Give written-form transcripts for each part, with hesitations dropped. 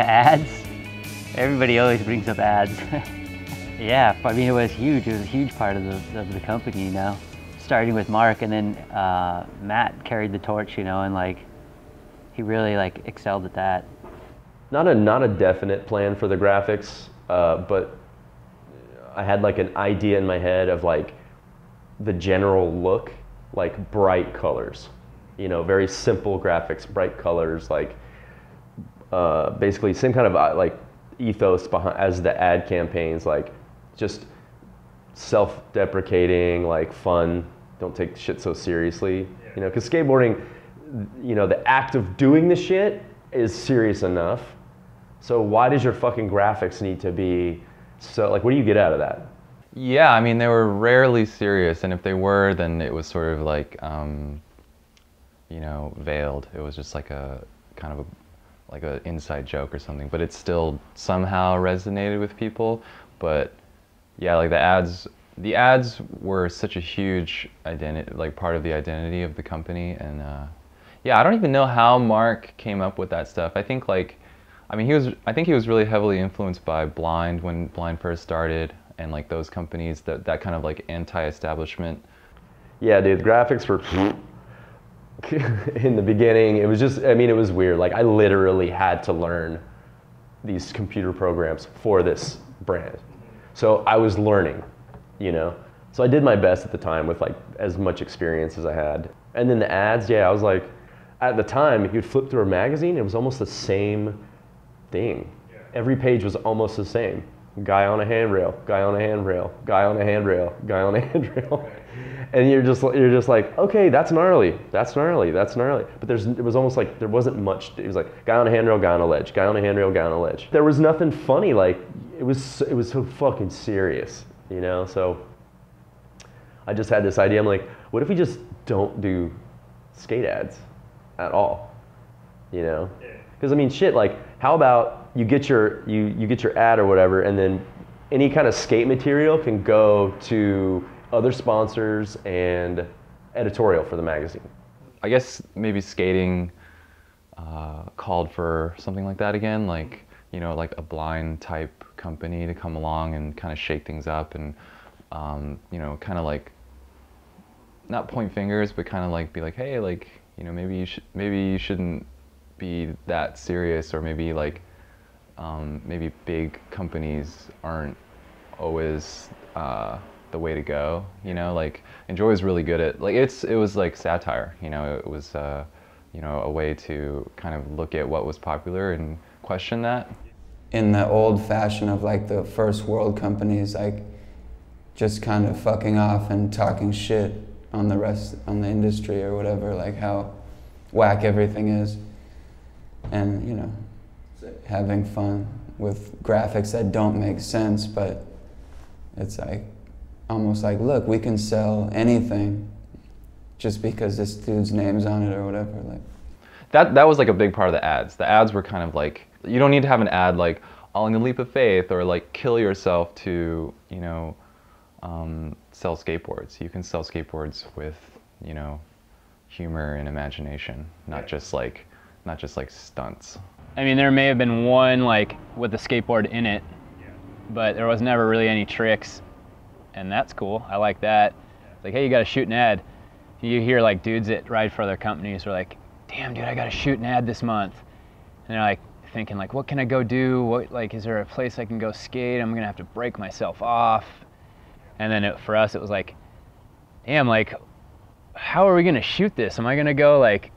Yeah, ads. Everybody always brings up ads. Yeah, I mean, it was huge. It was a huge part of the company, you know. Starting with Marc, and then Matt carried the torch, you know, and like he really like excelled at that. Not a definite plan for the graphics, but I had like an idea in my head of like the general look, like bright colors, you know, very simple graphics, bright colors, like basically same kind of like ethos behind as the ad campaigns, like just self-deprecating, like fun, don't take shit so seriously, you know, because skateboarding, you know, the act of doing the shit is serious enough. So why does your fucking graphics need to be so, like, what do you get out of that? Yeah, I mean, they were rarely serious, and if they were, then it was sort of like, you know, veiled. It was just like a kind of like an inside joke or something, but it still somehow resonated with people. But yeah, like the ads were such a huge identity, like part of the identity of the company, and yeah, I don't even know how Marc came up with that stuff. I think like, I mean, I think he was really heavily influenced by Blind when Blind first started, and like those companies, that kind of like anti-establishment. Yeah, dude, the graphics were in the beginning. It was just, I mean, it was weird. Like I literally had to learn these computer programs for this brand. So I was learning, you know? So I did my best at the time with like as much experience as I had. And then the ads, yeah, I was like, at the time, if you'd flip through a magazine, it was almost the same thing. Every page was almost the same. Guy on a handrail, guy on a handrail, guy on a handrail, guy on a handrail. And you're just like, okay, that's gnarly, that's gnarly, that's gnarly. But it was almost like there wasn't much. It was like guy on a handrail, guy on a ledge, guy on a handrail, guy on a ledge. There was nothing funny. Like it was so fucking serious, you know. So I just had this idea. I'm like, what if we just don't do skate ads at all, you know? Because I mean, shit. Like, how about you get your ad or whatever, and then any kind of skate material can go to other sponsors and editorial for the magazine. I guess maybe skating called for something like that again, like, you know, like a Blind type company to come along and kind of shake things up and, you know, kind of like, not point fingers, but kind of like be like, hey, like, you know, maybe you shouldn't be that serious, or maybe like, maybe big companies aren't always the way to go, you know. Like enjoi is really good at, like, it was like satire, you know. It was you know, a way to kind of look at what was popular and question that. In the old fashion of like the first world companies, like just kind of fucking off and talking shit on the industry or whatever, like how whack everything is, and you know, having fun with graphics that don't make sense, but it's like almost like, look, we can sell anything just because this dude's name's on it or whatever. Like that was like a big part of the ads. The ads were kind of like, you don't need to have an ad like all in the leap of faith or like kill yourself to, you know, sell skateboards. You can sell skateboards with, you know, humor and imagination, not just like stunts. I mean, there may have been one like with the skateboard in it, but there was never really any tricks, and that's cool. I like that. It's like, hey, you got to shoot an ad. You hear like dudes that ride for other companies are like, damn, dude, I got to shoot an ad this month, and they're like thinking like, what can I go do? What, like, is there a place I can go skate? I'm gonna have to break myself off. And then for us, it was like, damn, like, how are we gonna shoot this? Am I gonna go like,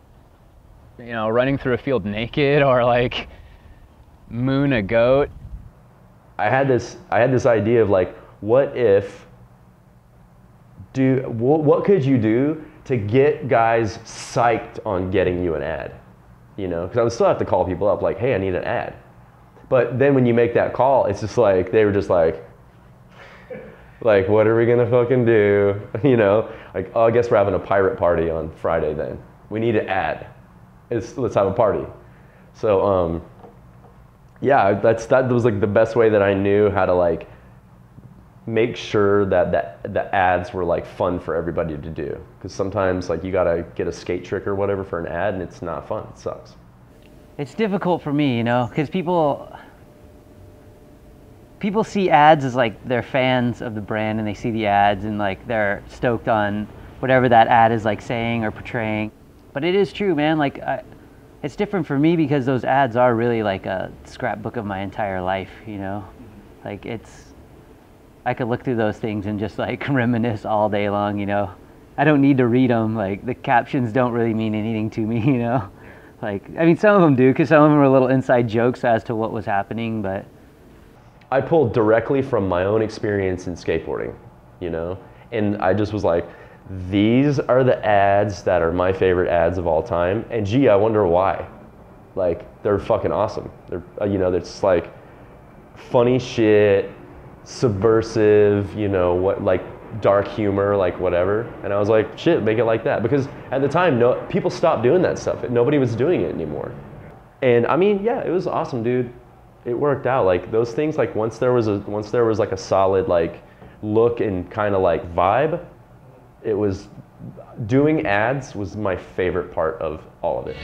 you know, running through a field naked, or like moon a goat? I had this idea of like, what could you do to get guys psyched on getting you an ad? You know, because I would still have to call people up like, hey, I need an ad. But then when you make that call, it's just like, they were just like, what are we gonna fucking do? You know, like, oh, I guess we're having a pirate party on Friday then. We need an ad. Let's have a party. So yeah, that was like the best way that I knew how to like make sure that the ads were like fun for everybody to do. Because sometimes like you gotta get a skate trick or whatever for an ad and it's not fun, it sucks. It's difficult for me, you know, because people see ads as like they're fans of the brand, and they see the ads and like they're stoked on whatever that ad is like saying or portraying. But it is true, man. Like it's different for me because those ads are really like a scrapbook of my entire life, you know. Like I could look through those things and just like reminisce all day long, you know. I don't need to read them. Like the captions don't really mean anything to me, you know. Like, I mean, some of them do, because some of them are little inside jokes as to what was happening, but. I pulled directly from my own experience in skateboarding, you know? And I just was like, these are the ads that are my favorite ads of all time. And gee, I wonder why. Like, they're fucking awesome. They're, you know, it's like funny shit, subversive, you know, what, like dark humor, like whatever. And I was like, shit, make it like that. Because at the time, people stopped doing that stuff. Nobody was doing it anymore. And I mean, yeah, it was awesome, dude. It worked out. Like those things, like once there was like a solid like look and kind of like vibe, it was, doing ads was my favorite part of all of it.